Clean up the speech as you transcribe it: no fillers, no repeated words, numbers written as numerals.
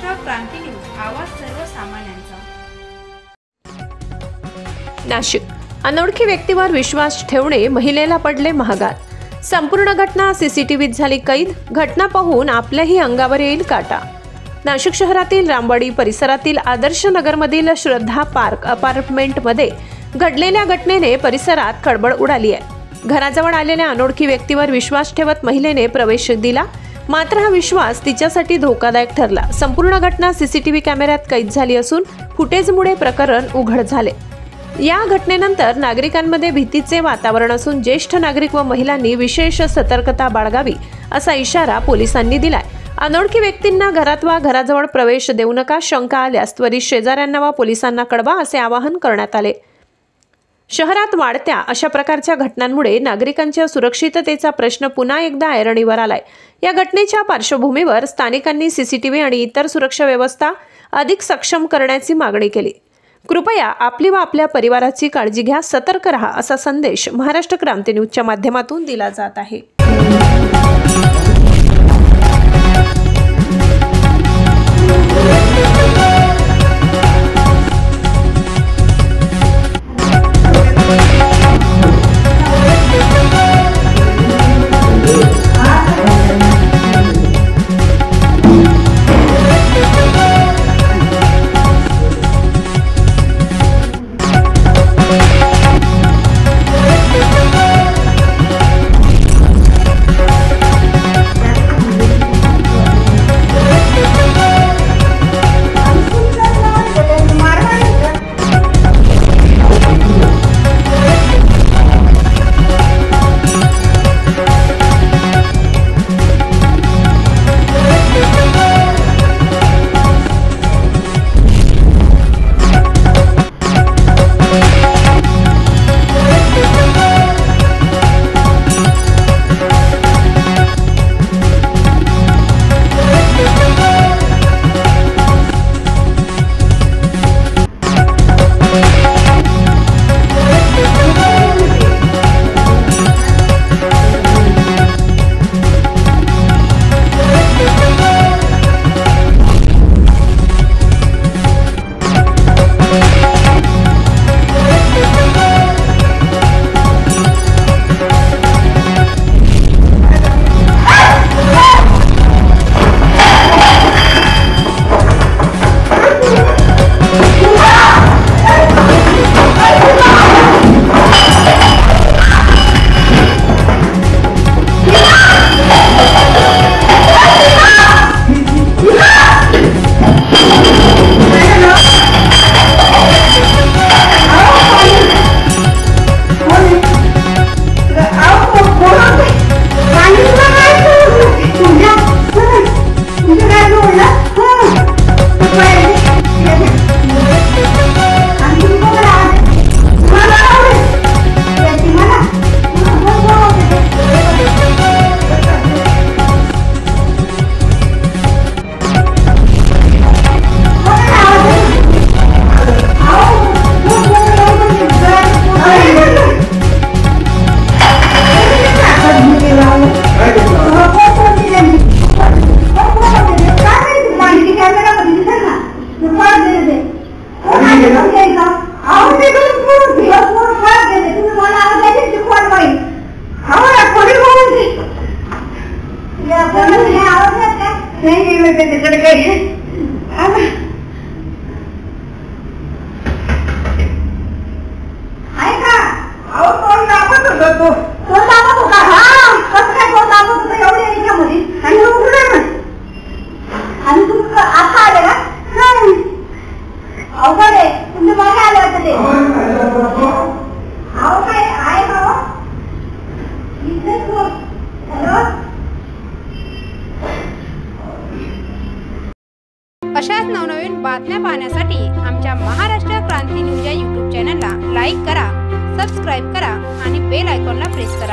महाराष्ट्र क्रांती news, आवाज सर्वसामान्यांचा। नाशिक, अनोळखी व्यक्तीवर विश्वास ठेवणे महिलेला पडले महागात। संपूर्ण घटना सीसीटीव्हीत झाली कैद। घटना पाहून आपल्याही अंगावर येईल काटा। नाशिक शहरातील रामवाडी परिसरातील आदर्श नगरमधील श्रद्धा पार्क अपार्टमेंटमध्ये घडलेल्या घटनेने परिसरात खळबळ उडाली आहे। घराजवळ आलेल्या अनोळखी व्यक्तीवर विश्वास ठेवत महिलेने प्रवेश दिला, मात्र हा विश्वास तिच्यासाठी धोकादायक ठरला। संपूर्ण घटना सीसीटीव्ही कॅमेऱ्यात कैद झाली असून फुटेजमुळे प्रकरण उघड झाले। या घटनेनंतर नागरिकांमध्ये भीतीचे वातावरण असून ज्येष्ठ नागरिक व महिलांनी विशेष सतर्कता बाळगावी असा इशारा पोलिसांनी दिलाय। अनोळखी व्यक्तींना घरात वा घराजवळ प्रवेश देऊ नका। शंका आल्यास त्वरित शेजाऱ्यांना वा पोलिसांना कळवा असे आवाहन करण्यात आले। शहरात वाढत्या अशा प्रकारच्या घटनांमुळे नागरिकांच्या सुरक्षिततेचा प्रश्न पुन्हा एकदा ऐरणीवर आलाय। या घटनेच्या पार्श्वभूमीवर स्थानिकांनी सीसीटीव्ही आणि इतर सुरक्षा व्यवस्था अधिक सक्षम करण्याची मागणी केली। कृपया आपली व आपल्या परिवाराची काळजी घ्या, सतर्क रहा असा संदेश महाराष्ट्र क्रांती न्यूजच्या माध्यमातून दिला जात आहे। अशाच नवनवीन बातम्या पाहण्यासाठी आमच्या महाराष्ट्र क्रांती न्यूज या YouTube चॅनलला लाईक करा, सबस्क्राईब करा आणि बेल आयकॉनला प्रेस करा।